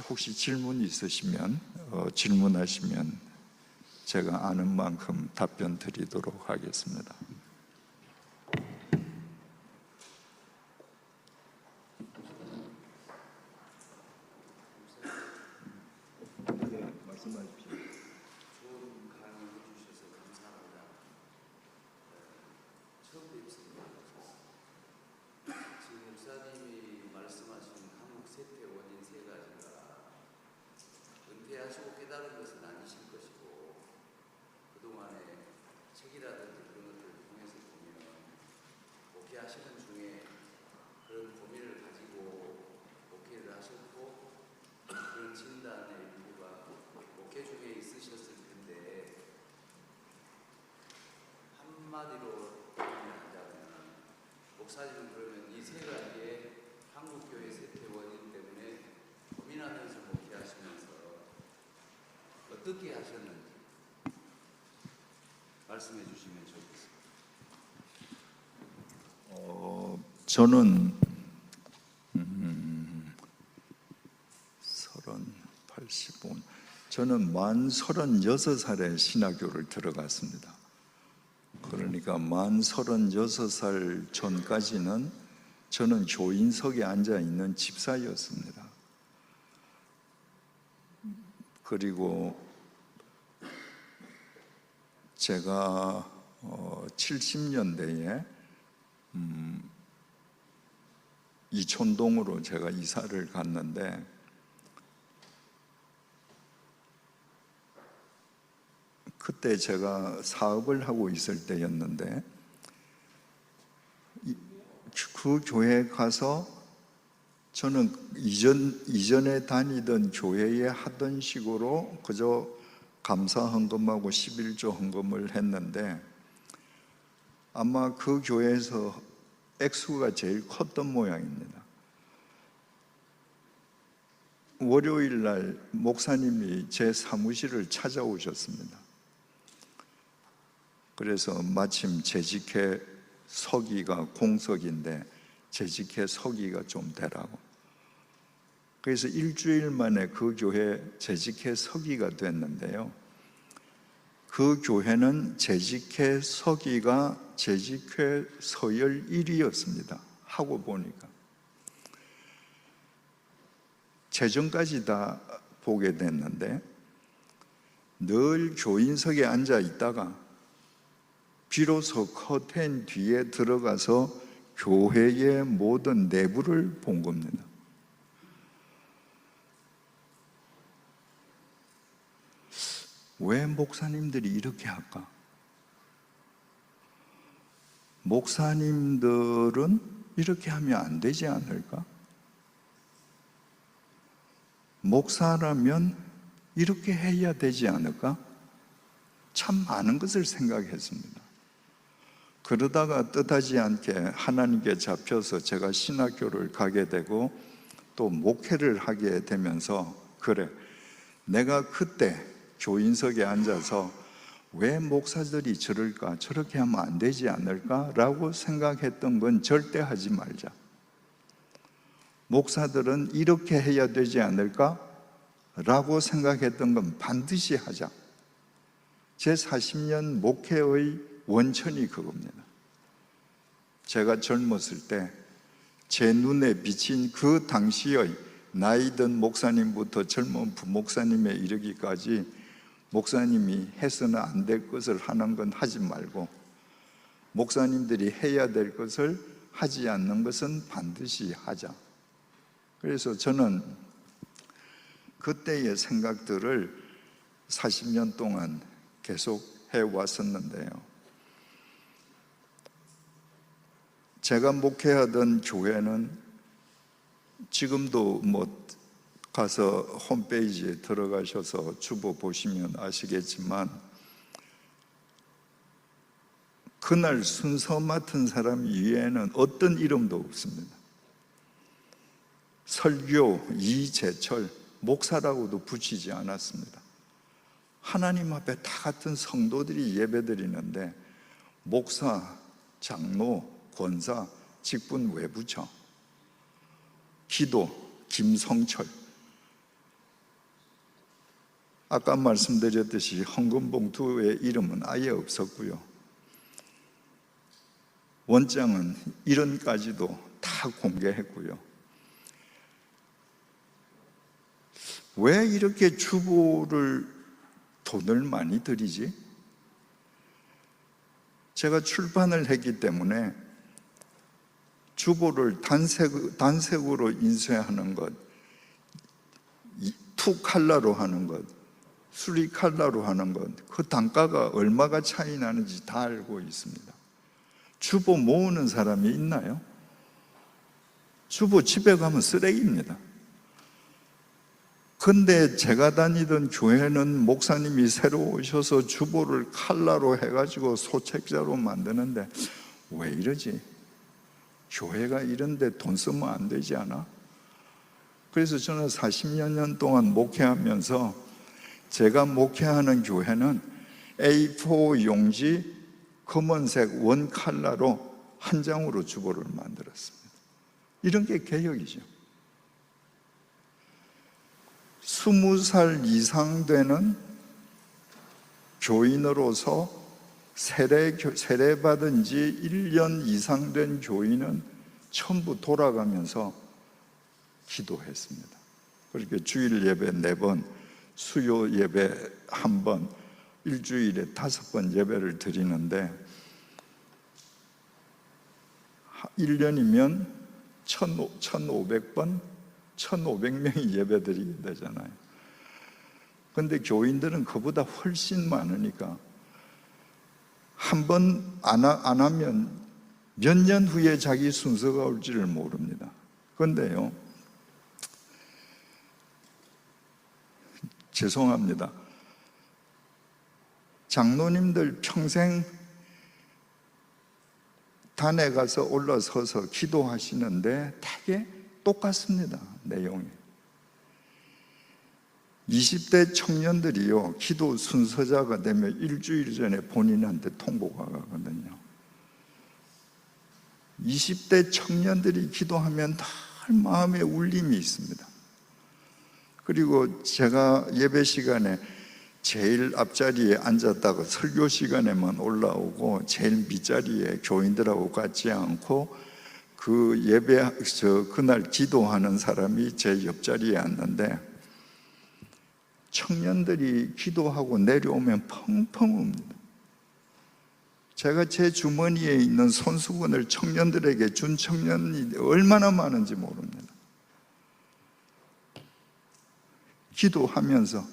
혹시 질문 있으시면 질문하시면 제가 아는 만큼 답변 드리도록 하겠습니다. 말씀하십시오. 좋은 강의 해주셔서 감사합니다. 처음 뵙습니다. 지금 목사님이 말씀하신 한국 세태 원인 세 가지가 은퇴하시고 깨달은 것은 아니실 것이고, 그동안의 책이라든지 그런 것들을 통해서 보면 목회하시는 중에 그런 고민을 가지고 목회를 하셨고, 그런 진단의 일부가 목회 중에 있으셨을 텐데, 한마디로 표현하자면 목사님은 그러면 이 세 가지의 한국교회 세태 원인 때문에 고민하면서 목회하시면서 어떻게 하셨는지 말씀해 주시면 좋겠습니다. 저는 85, 저는 만 36살에 신학교를 들어갔습니다. 그러니까 만 36살 전까지는 저는 교인석에 앉아 있는 집사였습니다. 그리고 제가 70년대에 이촌동으로 제가 이사를 갔는데, 그때 제가 사업을 하고 있을 때였는데, 그 교회에 가서 저는 이전에 다니던 교회에 하던 식으로 그저 감사 헌금하고 11조 헌금을 했는데, 아마 그 교회에서 액수가 제일 컸던 모양입니다. 월요일 날 목사님이 제 사무실을 찾아오셨습니다. 그래서 마침 재직회 서기가 공석인데 재직회 서기가 좀 되라고. 그래서 일주일 만에 그 교회 재직회 서기가 됐는데요, 그 교회는 재직회 서기가 재직회 서열 1위였습니다. 하고 보니까 재정까지 다 보게 됐는데, 늘 교인석에 앉아 있다가 비로소 커튼 뒤에 들어가서 교회의 모든 내부를 본 겁니다. 왜 목사님들이 이렇게 할까? 목사님들은 이렇게 하면 안 되지 않을까? 목사라면 이렇게 해야 되지 않을까? 참 많은 것을 생각했습니다. 그러다가 뜻하지 않게 하나님께 잡혀서 제가 신학교를 가게 되고 또 목회를 하게 되면서, 그래, 내가 그때 교인석에 앉아서 왜 목사들이 저럴까, 저렇게 하면 안 되지 않을까 라고 생각했던 건 절대 하지 말자. 목사들은 이렇게 해야 되지 않을까 라고 생각했던 건 반드시 하자. 제 40년 목회의 원천이 그겁니다. 제가 젊었을 때 제 눈에 비친 그 당시의 나이든 목사님부터 젊은 부목사님에 이르기까지 목사님이 해서는 안 될 것을 하는 건 하지 말고, 목사님들이 해야 될 것을 하지 않는 것은 반드시 하자. 그래서 저는 그때의 생각들을 40년 동안 계속 해왔었는데요, 제가 목회하던 교회는 지금도 가서 홈페이지에 들어가셔서 주보 보시면 아시겠지만, 그날 순서 맡은 사람 이외에는 어떤 이름도 없습니다. 설교, 이재철, 목사라고도 붙이지 않았습니다. 하나님 앞에 다 같은 성도들이 예배드리는데 목사, 장로, 권사, 직분 외부처, 기도, 김성철, 아까 말씀드렸듯이 헌금 봉투의 이름은 아예 없었고요. 원장은 이름까지도 다 공개했고요. 왜 이렇게 주보를 돈을 많이 들이지? 제가 출판을 했기 때문에 주보를 단색으로 인쇄하는 것, 투 컬러로 하는 것, 쓰리 컬러로 하는 것, 그 단가가 얼마가 차이 나는지 다 알고 있습니다. 주보 모으는 사람이 있나요? 주보 집에 가면 쓰레기입니다. 근데 제가 다니던 교회는 목사님이 새로 오셔서 주보를 칼라로 해가지고 소책자로 만드는데 왜 이러지? 교회가 이런데 돈 쓰면 안 되지 않아? 그래서 저는 40여 년 동안 목회하면서 제가 목회하는 교회는 A4 용지 검은색 원 칼라로 한 장으로 주보를 만들었습니다. 이런 게 개혁이죠. 20살 이상 되는 교인으로서 세례받은 지 1년 이상 된 교인은 전부 돌아가면서 기도했습니다. 그렇게 주일 예배 4번, 수요 예배 1번, 일주일에 5번 예배를 드리는데 1년이면 1,500번, 1,500명이 예배 드리게 되잖아요. 근데 교인들은 그보다 훨씬 많으니까 한 번 안 하면 몇 년 후에 자기 순서가 올지를 모릅니다. 그런데요, 죄송합니다. 장로님들 평생 단에 가서 올라서서 기도하시는데 되게 똑같습니다, 내용이. 20대 청년들이요, 기도 순서자가 되면 일주일 전에 본인한테 통보가 가거든요. 20대 청년들이 기도하면 늘 마음에 울림이 있습니다. 그리고 제가 예배 시간에 제일 앞자리에 앉았다가 설교 시간에만 올라오고 제일 밑자리에 교인들하고 같지 않고 그 그날 기도하는 사람이 제 옆자리에 앉는데 청년들이 기도하고 내려오면 펑펑 웁니다. 제가 제 주머니에 있는 손수건을 청년들에게 준 청년이 얼마나 많은지 모릅니다. 기도하면서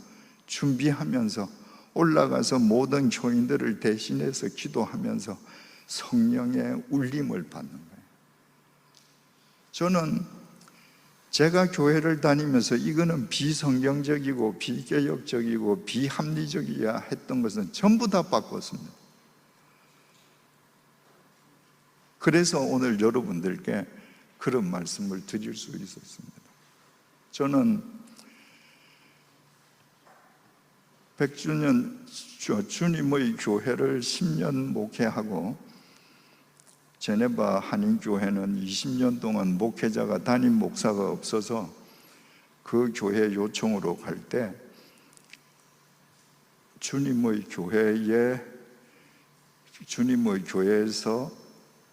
준비하면서 올라가서 모든 교인들을 대신해서 기도하면서 성령의 울림을 받는 거예요. 저는 제가 교회를 다니면서 이거는 비성경적이고 비개혁적이고 비합리적이야 했던 것은 전부 다 바꿨습니다. 그래서 오늘 여러분들께 그런 말씀을 드릴 수 있었습니다. 저는 100주년 주님의 교회를 10년 목회하고 제네바 한인교회는 20년 동안 목회자가 담임 목사가 없어서 그 교회 요청으로 갈 때 주님의 교회에서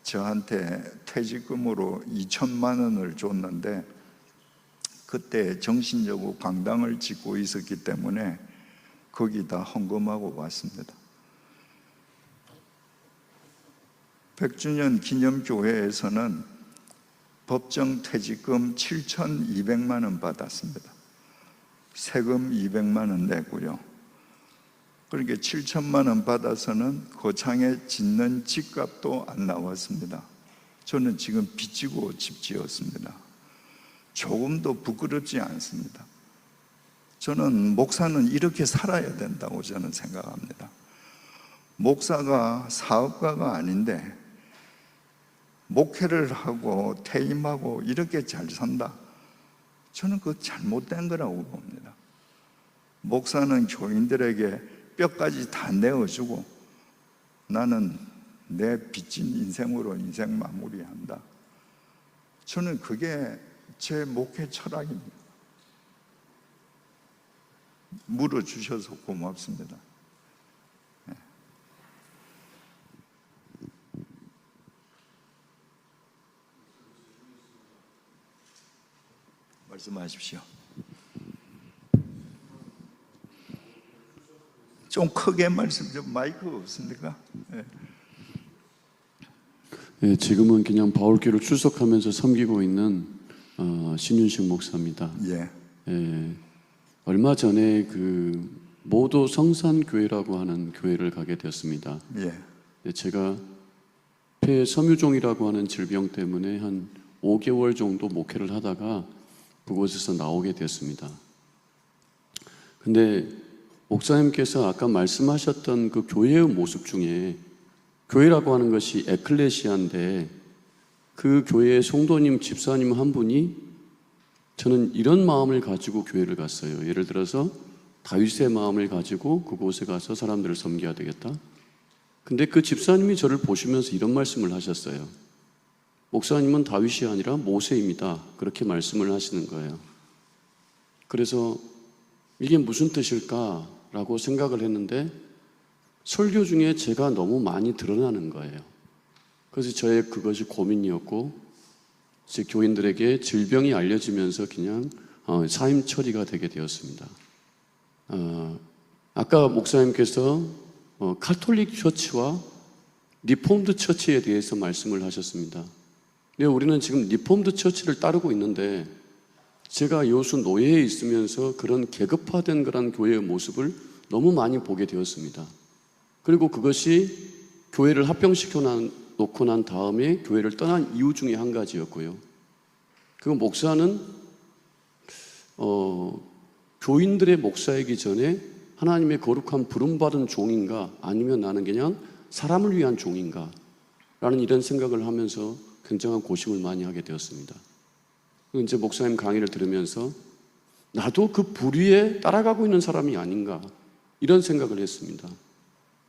저한테 퇴직금으로 2천만 원을 줬는데 그때 정신여고 강당을 짓고 있었기 때문에 거기다 헌금하고 왔습니다. 100주년 기념교회에서는 법정 퇴직금 7,200만 원 받았습니다. 세금 200만 원 내고요. 그러니까 7천만 원 받아서는 고창에 짓는 집값도 안 나왔습니다. 저는 지금 빚지고 집 지었습니다. 조금도 부끄럽지 않습니다. 저는 목사는 이렇게 살아야 된다고 저는 생각합니다. 목사가 사업가가 아닌데 목회를 하고 퇴임하고 이렇게 잘 산다, 저는 그거 잘못된 거라고 봅니다. 목사는 교인들에게 뼈까지 다 내어주고 나는 내 빚진 인생으로 인생 마무리한다. 저는 그게 제 목회 철학입니다. 물어주셔서 고맙습니다. 네. 말씀하십시오. 좀 크게 말씀 좀, 마이크 없습니까? 네. 예, 지금은 그냥 바울교를 출석하면서 섬기고 있는 신윤식 목사입니다. 예. 예, 얼마 전에 그 모도 성산교회라고 하는 교회를 가게 되었습니다. 예. 예, 제가 폐섬유종이라고 하는 질병 때문에 한 5개월 정도 목회를 하다가 그곳에서 나오게 됐습니다. 근데 목사님께서 아까 말씀하셨던 그 교회의 모습 중에, 교회라고 하는 것이 에클레시아인데 그 교회의 성도님, 집사님 한 분이, 저는 이런 마음을 가지고 교회를 갔어요. 예를 들어서 다윗의 마음을 가지고 그곳에 가서 사람들을 섬겨야 되겠다. 근데 그 집사님이 저를 보시면서 이런 말씀을 하셨어요. 목사님은 다윗이 아니라 모세입니다. 그렇게 말씀을 하시는 거예요. 그래서 이게 무슨 뜻일까라고 생각을 했는데, 설교 중에 제가 너무 많이 드러나는 거예요. 그래서 저의 그것이 고민이었고, 제 교인들에게 질병이 알려지면서 그냥 사임 처리가 되게 되었습니다. 아까 목사님께서 카톨릭 처치와 리폼드 처치에 대해서 말씀을 하셨습니다. 근데 우리는 지금 리폼드 처치를 따르고 있는데, 제가 여수 노예에 있으면서 그런 계급화된 그런 교회의 모습을 너무 많이 보게 되었습니다. 그리고 그것이 교회를 합병시켜 놓고 난 다음에 교회를 떠난 이유 중에 한 가지였고요. 그 목사는 교인들의 목사이기 전에 하나님의 거룩한 부름받은 종인가, 아니면 나는 그냥 사람을 위한 종인가 라는 이런 생각을 하면서 굉장한 고심을 많이 하게 되었습니다. 이제 목사님 강의를 들으면서 나도 그 불의에 따라가고 있는 사람이 아닌가, 이런 생각을 했습니다.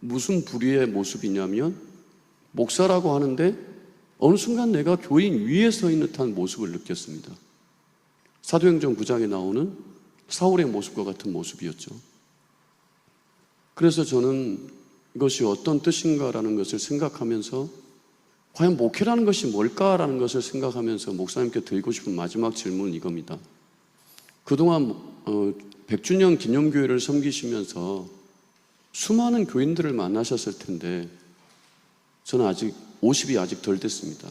무슨 불의의 모습이냐면, 목사라고 하는데 어느 순간 내가 교인 위에 서 있는 듯한 모습을 느꼈습니다. 사도행전 9장에 나오는 사울의 모습과 같은 모습이었죠. 그래서 저는 이것이 어떤 뜻인가라는 것을 생각하면서, 과연 목회라는 것이 뭘까라는 것을 생각하면서 목사님께 드리고 싶은 마지막 질문은 이겁니다. 그동안 100주년 기념교회를 섬기시면서 수많은 교인들을 만나셨을 텐데, 저는 아직 50이 아직 덜 됐습니다.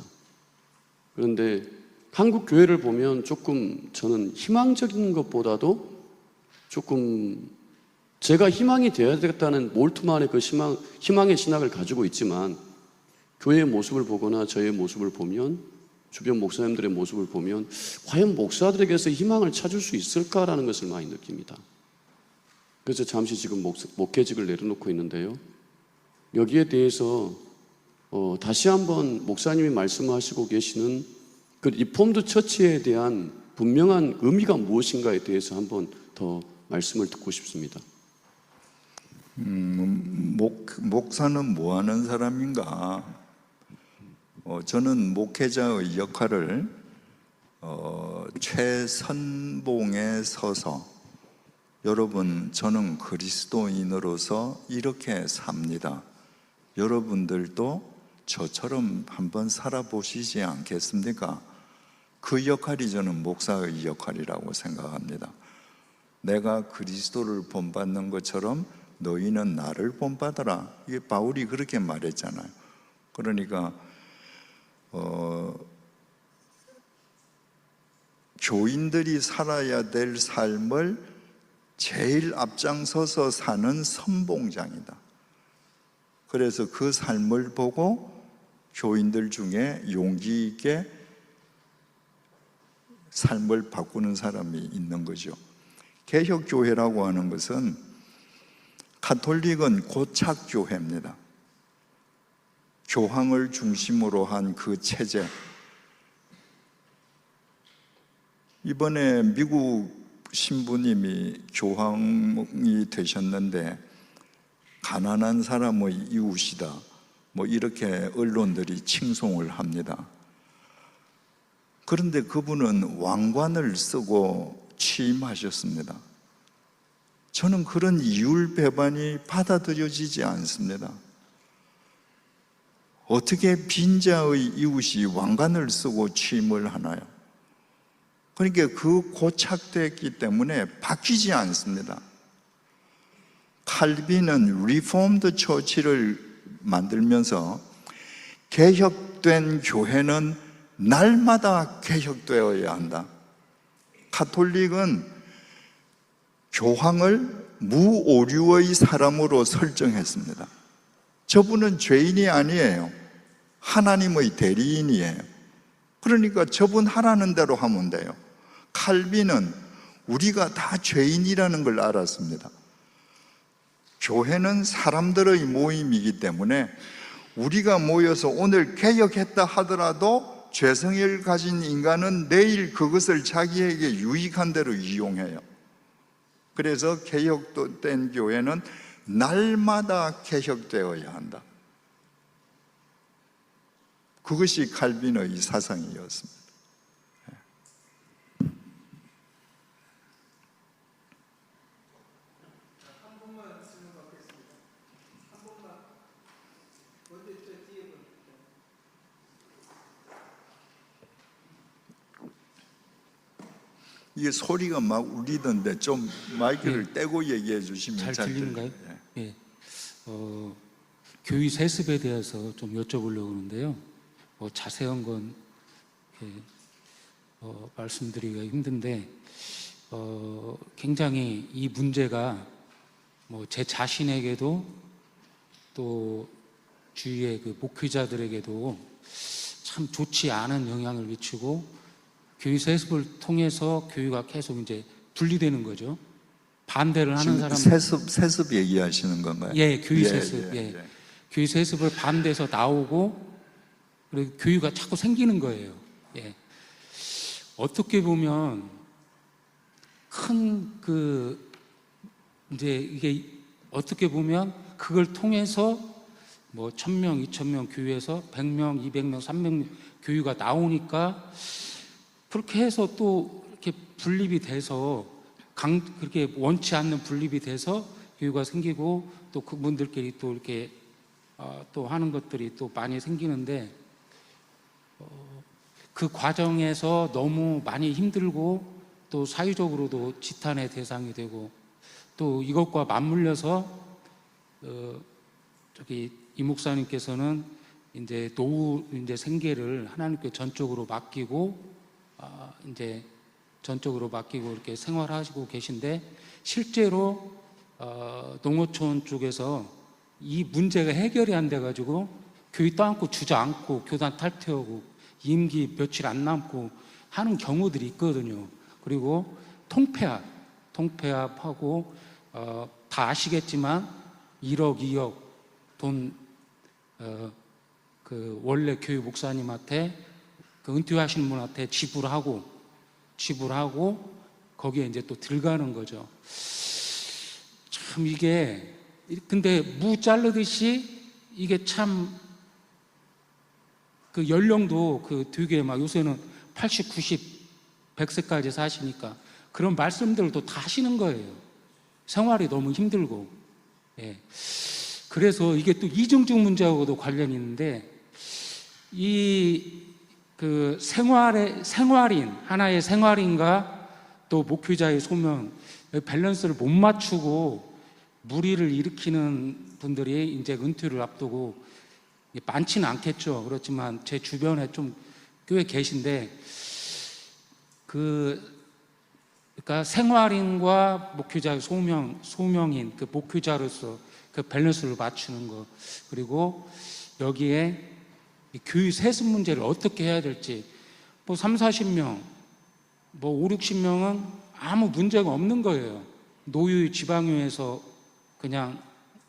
그런데 한국 교회를 보면 조금 저는 희망적인 것보다도 조금 제가 희망이 되어야 되겠다는 몰트만의 그 희망의 신학을 가지고 있지만, 교회의 모습을 보거나 저의 모습을 보면, 주변 목사님들의 모습을 보면 과연 목사들에게서 희망을 찾을 수 있을까라는 것을 많이 느낍니다. 그래서 잠시 지금 목회직을 내려놓고 있는데요, 여기에 대해서 다시 한번 목사님이 말씀하시고 계시는 그 리폼드 처치에 대한 분명한 의미가 무엇인가에 대해서 한번 더 말씀을 듣고 싶습니다. 목사는 뭐 하는 사람인가? 저는 목회자의 역할을 최선봉에 서서, 여러분, 저는 그리스도인으로서 이렇게 삽니다. 여러분들도 저처럼 한번 살아보시지 않겠습니까? 그 역할이 저는 목사의 역할이라고 생각합니다. 내가 그리스도를 본받는 것처럼 너희는 나를 본받아라. 이게 바울이 그렇게 말했잖아요. 그러니까 교인들이 살아야 될 삶을 제일 앞장서서 사는 선봉장이다. 그래서 그 삶을 보고 교인들 중에 용기 있게 삶을 바꾸는 사람이 있는 거죠. 개혁교회라고 하는 것은, 가톨릭은 고착교회입니다. 교황을 중심으로 한 그 체제. 이번에 미국 신부님이 교황이 되셨는데 가난한 사람의 이웃이다, 뭐 이렇게 언론들이 칭송을 합니다. 그런데 그분은 왕관을 쓰고 취임하셨습니다. 저는 그런 이율 배반이 받아들여지지 않습니다. 어떻게 빈자의 이웃이 왕관을 쓰고 취임을 하나요? 그러니까 그 고착됐기 때문에 바뀌지 않습니다. 칼빈은 리폼드 처치를 만들면서 개혁된 교회는 날마다 개혁되어야 한다. 가톨릭은 교황을 무오류의 사람으로 설정했습니다. 저분은 죄인이 아니에요. 하나님의 대리인이에요. 그러니까 저분 하라는 대로 하면 돼요. 칼빈은 우리가 다 죄인이라는 걸 알았습니다. 교회는 사람들의 모임이기 때문에 우리가 모여서 오늘 개혁했다 하더라도 죄성을 가진 인간은 내일 그것을 자기에게 유익한 대로 이용해요. 그래서 개혁된 교회는 날마다 개혁되어야 한다. 그것이 칼빈의 사상이었습니다. 이게 소리가 막 울리던데 좀 마이크를 떼고 얘기해 주시면 잘 들리는가요? 예. 교회 세습에 대해서 좀 여쭤보려고 하는데요. 자세한 건 말씀드리기가 힘든데 굉장히 이 문제가 제 자신에게도 또 주위의 그 목회자들에게도 참 좋지 않은 영향을 미치고 교회 세습을 통해서 교회가 계속 이제 분리되는 거죠. 반대를 하는 사람. 세습 얘기하시는 건가요? 예, 교회 세습. 예. 교회 세습을 반대해서 나오고 그리고 교회가 자꾸 생기는 거예요. 예. 어떻게 보면 이제 이게 어떻게 보면 그걸 통해서 1000명, 2000명 교회에서 100명, 200명, 300명 교회가 나오니까 그렇게 해서 또 이렇게 분립이 돼서 그렇게 원치 않는 분립이 돼서 교회가 생기고 또 그분들끼리 또 이렇게 또 하는 것들이 또 많이 생기는데 그 과정에서 너무 많이 힘들고 또 사회적으로도 지탄의 대상이 되고 또 이것과 맞물려서 이 목사님께서는 이제 노후 이제 생계를 하나님께 전적으로 맡기고 이제 전적으로 맡기고 이렇게 생활하시고 계신데 실제로 농어촌 쪽에서 이 문제가 해결이 안 돼 가지고 교회 떠안고 주저앉고 교단 탈퇴하고 임기 며칠 안 남고 하는 경우들이 있거든요. 그리고 통폐합하고 다 아시겠지만 1억, 2억 돈 그 원래 교회 목사님한테 그 은퇴하시는 분한테 지불하고 거기에 이제 또 들어가는 거죠. 참 이게 근데 무 자르듯이 이게 참 그 연령도 되게 막 요새는 80, 90, 100세까지 사시니까 그런 말씀들도 다 하시는 거예요. 생활이 너무 힘들고. 예. 그래서 이게 또 이중증 문제하고도 관련이 있는데 그 생활인, 하나의 생활인과 또 목회자의 소명, 밸런스를 못 맞추고 무리를 일으키는 분들이 이제 은퇴를 앞두고 많지는 않겠죠. 그렇지만 제 주변에 좀 꽤 계신데 그러니까 생활인과 목회자의 소명인 그 목회자로서 그 밸런스를 맞추는 거 그리고 여기에 이 교회 세습 문제를 어떻게 해야 될지 3, 40명 5, 60명은 아무 문제가 없는 거예요. 노유 지방의회에서 그냥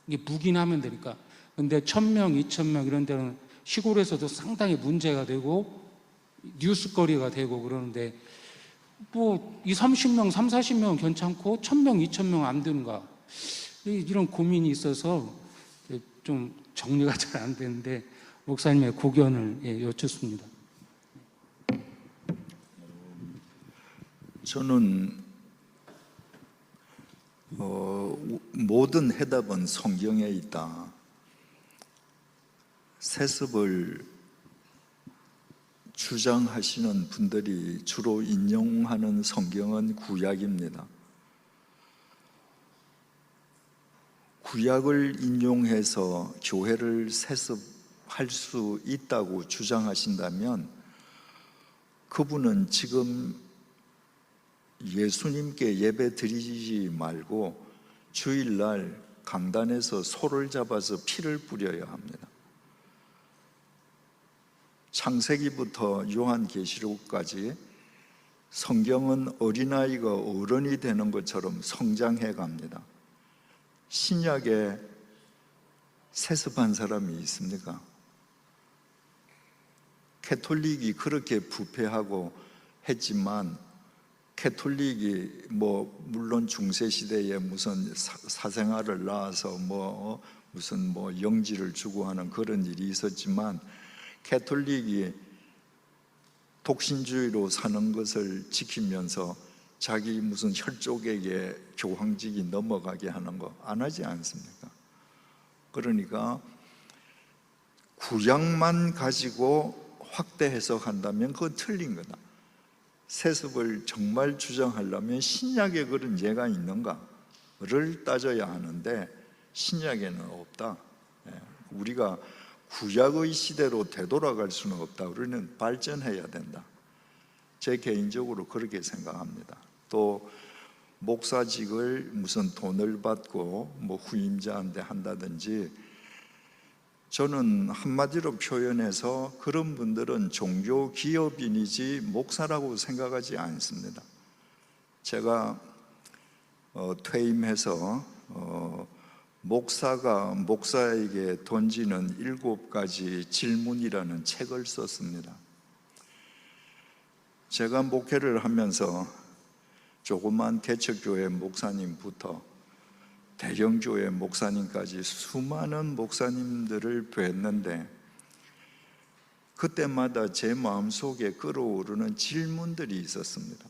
묵인하면 되니까. 근데 1000명, 2000명 이런 데는 시골에서도 상당히 문제가 되고 뉴스거리가 되고 그러는데 2, 30명, 3, 40명은 괜찮고 1000명, 2000명 안 되는가 이런 고민이 있어서 좀 정리가 잘 안 되는데 목사님의 고견을 여쭙습니다. 저는 모든 해답은 성경에 있다. 세습을 주장하시는 분들이 주로 인용하는 성경은 구약입니다. 구약을 인용해서 교회를 세습할 수 있다고 주장하신다면 그분은 지금 예수님께 예배 드리지 말고 주일날 강단에서 소를 잡아서 피를 뿌려야 합니다. 창세기부터 요한계시록까지 성경은 어린아이가 어른이 되는 것처럼 성장해 갑니다. 신약에 세습한 사람이 있습니까? 캐톨릭이 그렇게 부패하고 했지만 캐톨릭이 물론 중세시대에 무슨 사생아를 낳아서 무슨 영지를 주고 하는 그런 일이 있었지만 캐톨릭이 독신주의로 사는 것을 지키면서 자기 무슨 혈족에게 교황직이 넘어가게 하는 거 안 하지 않습니까? 그러니까 구약만 가지고 확대 해석한다면 그건 틀린 거다. 세습을 정말 주장하려면 신약에 그런 예가 있는가를 따져야 하는데 신약에는 없다. 우리가 구약의 시대로 되돌아갈 수는 없다. 우리는 발전해야 된다. 제 개인적으로 그렇게 생각합니다. 또 목사직을 무슨 돈을 받고 후임자한테 한다든지, 저는 한마디로 표현해서 그런 분들은 종교 기업인이지 목사라고 생각하지 않습니다. 제가 퇴임해서 목사가 목사에게 던지는 7가지 질문이라는 책을 썼습니다. 제가 목회를 하면서 조그만 개척교회 목사님부터 대형교회 목사님까지 수많은 목사님들을 뵀는데 그때마다 제 마음속에 끌어오르는 질문들이 있었습니다.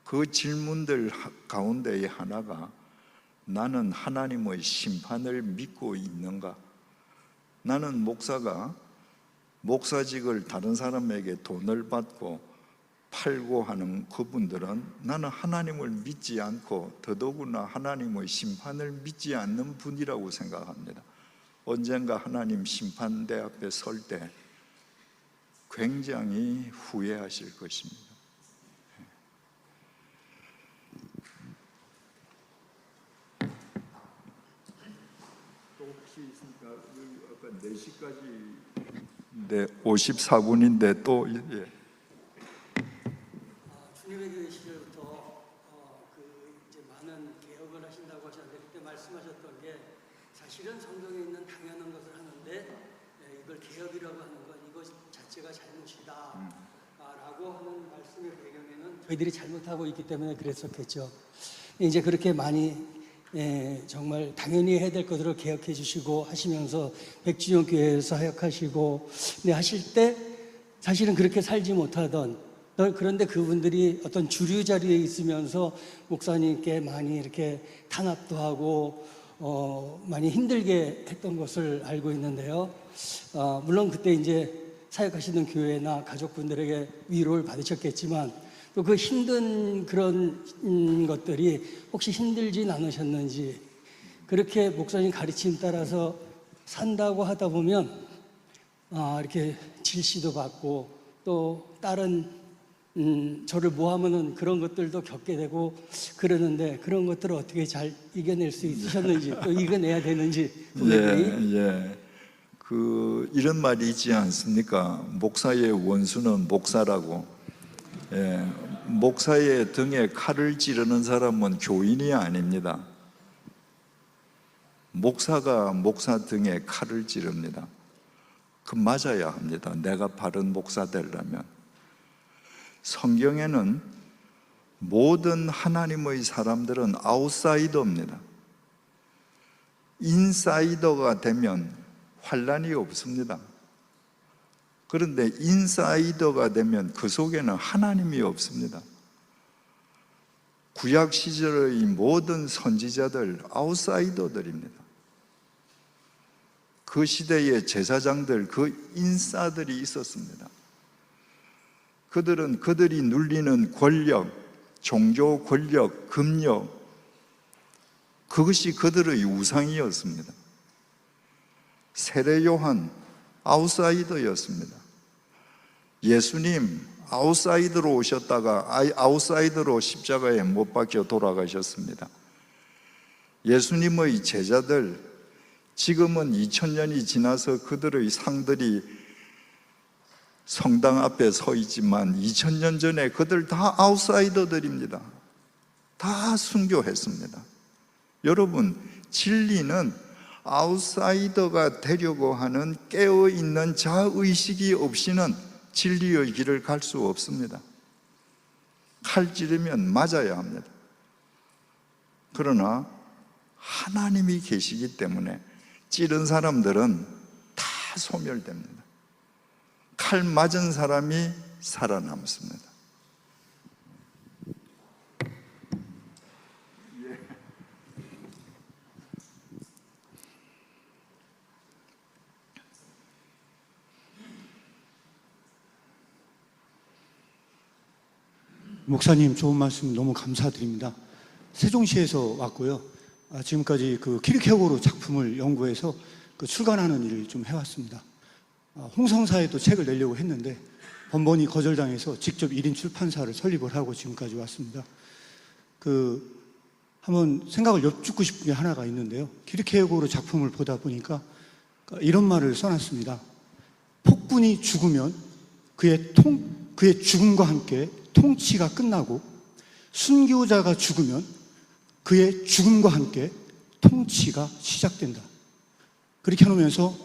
그 질문들 가운데의 하나가 나는 하나님의 심판을 믿고 있는가? 나는 목사가 목사직을 다른 사람에게 돈을 받고 팔고 하는 그분들은 나는 하나님을 믿지 않고 더더구나 하나님의 심판을 믿지 않는 분이라고 생각합니다. 언젠가 하나님 심판대 앞에 설 때 굉장히 후회하실 것입니다. 또 혹시 있습니까? 아까 4시까지 네, 54분인데 또 주님의 교회 시절부터 이제 많은 개혁을 하신다고 하셨는데 그때 말씀하셨던 게 사실은 성경에 있는 당연한 것을 하는데 이걸 개혁이라고 하는 건 이것 자체가 잘못이다 라고 하는 말씀의 배경에는 저희들이 잘못하고 있기 때문에 그랬었겠죠. 이제 그렇게 많이 정말 당연히 해야 될 것으로 개혁해 주시고 하시면서 백주년 교회에서 하역하시고 하실 때 사실은 그렇게 살지 못하던, 그런데 그분들이 어떤 주류 자리에 있으면서 목사님께 많이 이렇게 탄압도 하고 많이 힘들게 했던 것을 알고 있는데요. 물론 그때 이제 사역하시는 교회나 가족분들에게 위로를 받으셨겠지만 또 그 힘든 그런 것들이 혹시 힘들진 않으셨는지, 그렇게 목사님 가르침 따라서 산다고 하다 보면 이렇게 질시도 받고 또 다른 저를 모하면은 그런 것들도 겪게 되고 그러는데 그런 것들을 어떻게 잘 이겨낼 수 있으셨는지 또 이겨내야 되는지 이런 말이 있지 않습니까? 목사의 원수는 목사라고. 목사의 등에 칼을 찌르는 사람은 교인이 아닙니다. 목사가 목사 등에 칼을 찌릅니다. 그 맞아야 합니다. 내가 바른 목사 되려면. 성경에는 모든 하나님의 사람들은 아웃사이더입니다. 인사이더가 되면 환란이 없습니다. 그런데 인사이더가 되면 그 속에는 하나님이 없습니다. 구약 시절의 모든 선지자들 아웃사이더들입니다. 그 시대의 제사장들, 그 인사들이 있었습니다. 그들은 그들이 누리는 권력, 종교 권력, 금력, 그것이 그들의 우상이었습니다. 세례 요한 아웃사이더였습니다. 예수님 아웃사이더로 오셨다가 아웃사이더로 십자가에 못 박혀 돌아가셨습니다. 예수님의 제자들, 지금은 2000년이 지나서 그들의 상들이 성당 앞에 서 있지만 2000년 전에 그들 다 아웃사이더들입니다. 다 순교했습니다. 여러분, 진리는 아웃사이더가 되려고 하는 깨어있는 자의식이 없이는 진리의 길을 갈 수 없습니다. 칼 찌르면 맞아야 합니다. 그러나 하나님이 계시기 때문에 찌른 사람들은 다 소멸됩니다. 칼 맞은 사람이 살아남습니다. 목사님 좋은 말씀 너무 감사드립니다. 세종시에서 왔고요. 지금까지 그 키르케고르 작품을 연구해서 출간하는 일을 좀 해왔습니다. 홍성사에도 책을 내려고 했는데 번번이 거절당해서 직접 1인 출판사를 설립을 하고 지금까지 왔습니다. 한번 생각을 엿주고 싶은 게 하나가 있는데요. 키르케고르 작품을 보다 보니까 이런 말을 써놨습니다. 폭군이 죽으면 그의 죽음과 함께 통치가 끝나고 순교자가 죽으면 그의 죽음과 함께 통치가 시작된다. 그렇게 해놓으면서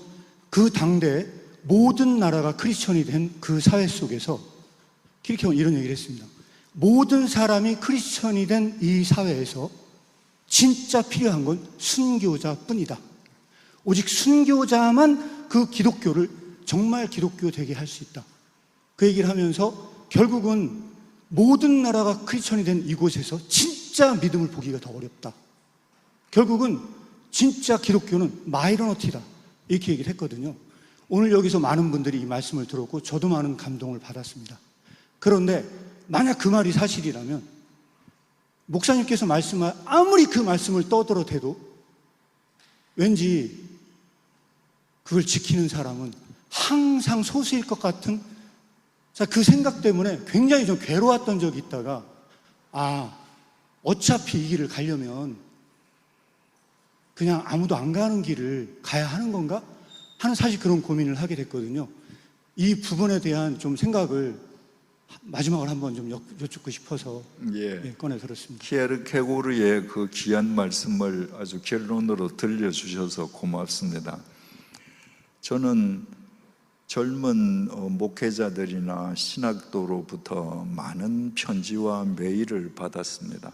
그 당대에 모든 나라가 크리스천이 된 그 사회 속에서 키르케고르는 이런 얘기를 했습니다. 모든 사람이 크리스천이 된 이 사회에서 진짜 필요한 건 순교자뿐이다. 오직 순교자만 그 기독교를 정말 기독교 되게 할 수 있다. 그 얘기를 하면서 결국은 모든 나라가 크리스천이 된 이곳에서 진짜 믿음을 보기가 더 어렵다. 결국은 진짜 기독교는 마이너리티다. 이렇게 얘기를 했거든요. 오늘 여기서 많은 분들이 이 말씀을 들었고 저도 많은 감동을 받았습니다. 그런데 만약 그 말이 사실이라면 목사님께서 아무리 그 말씀을 떠들어대도 왠지 그걸 지키는 사람은 항상 소수일 것 같은 그 생각 때문에 굉장히 좀 괴로웠던 적이 있다가 어차피 이 길을 가려면 그냥 아무도 안 가는 길을 가야 하는 건가? 하는 사실 그런 고민을 하게 됐거든요. 이 부분에 대한 좀 생각을 마지막으로 한번 좀 여쭙고 싶어서 꺼내 들었습니다. 키르케고르의 그 귀한 말씀을 아주 결론으로 들려주셔서 고맙습니다. 저는 젊은 목회자들이나 신학도로부터 많은 편지와 메일을 받았습니다.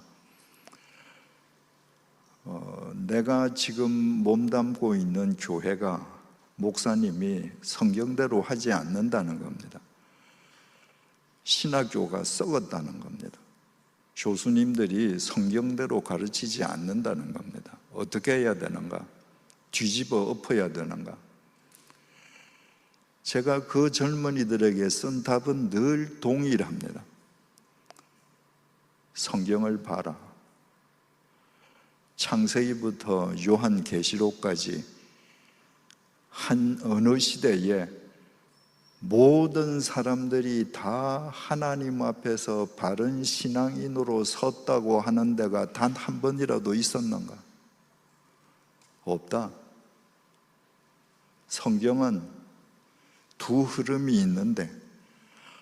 내가 지금 몸담고 있는 교회가 목사님이 성경대로 하지 않는다는 겁니다. 신학교가 썩었다는 겁니다. 교수님들이 성경대로 가르치지 않는다는 겁니다. 어떻게 해야 되는가? 뒤집어 엎어야 되는가? 제가 그 젊은이들에게 쓴 답은 늘 동일합니다. 성경을 봐라. 창세기부터 요한계시록까지 한 어느 시대에 모든 사람들이 다 하나님 앞에서 바른 신앙인으로 섰다고 하는 데가 단 한 번이라도 있었는가? 없다. 성경은 두 흐름이 있는데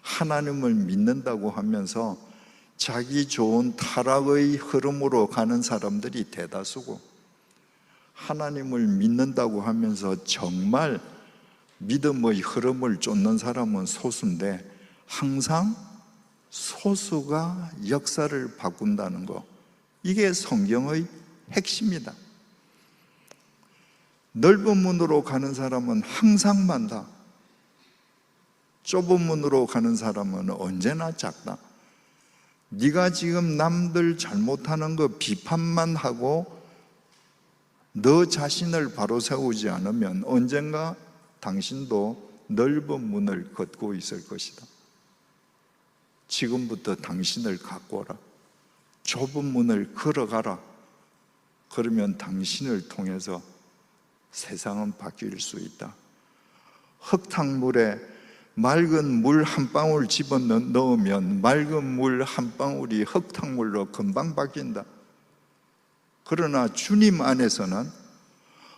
하나님을 믿는다고 하면서 자기 좋은 타락의 흐름으로 가는 사람들이 대다수고, 하나님을 믿는다고 하면서 정말 믿음의 흐름을 쫓는 사람은 소수인데 항상 소수가 역사를 바꾼다는 것, 이게 성경의 핵심이다. 넓은 문으로 가는 사람은 항상 많다. 좁은 문으로 가는 사람은 언제나 작다. 네가 지금 남들 잘못하는 거 비판만 하고 너 자신을 바로 세우지 않으면 언젠가 당신도 넓은 문을 걷고 있을 것이다. 지금부터 당신을 갖고 오라. 좁은 문을 걸어가라. 그러면 당신을 통해서 세상은 바뀔 수 있다. 흙탕물에 맑은 물 한 방울 집어넣으면 맑은 물 한 방울이 흙탕물로 금방 바뀐다. 그러나 주님 안에서는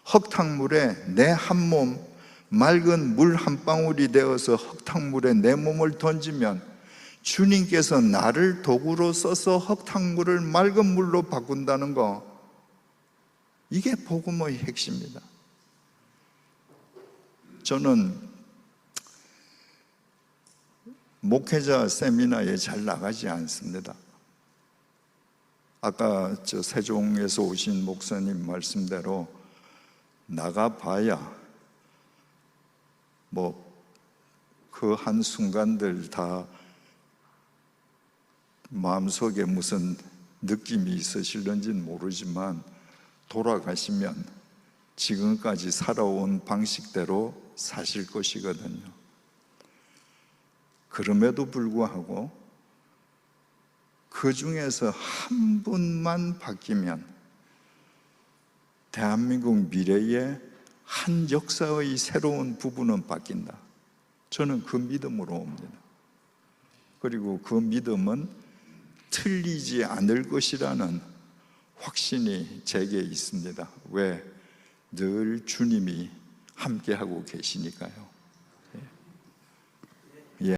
흙탕물에 내 한 몸, 맑은 물 한 방울이 되어서 흙탕물에 내 몸을 던지면 주님께서 나를 도구로 써서 흙탕물을 맑은 물로 바꾼다는 거, 이게 복음의 핵심입니다. 저는 목회자 세미나에 잘 나가지 않습니다. 아까 저 세종에서 오신 목사님 말씀대로 나가봐야 뭐 그 한순간들 다 마음속에 무슨 느낌이 있으실런지는 모르지만 돌아가시면 지금까지 살아온 방식대로 사실 것이거든요. 그럼에도 불구하고 그 중에서 한 분만 바뀌면 대한민국 미래의 한 역사의 새로운 부분은 바뀐다. 저는 그 믿음으로 옵니다. 그리고 그 믿음은 틀리지 않을 것이라는 확신이 제게 있습니다. 왜? 늘 주님이 함께하고 계시니까요.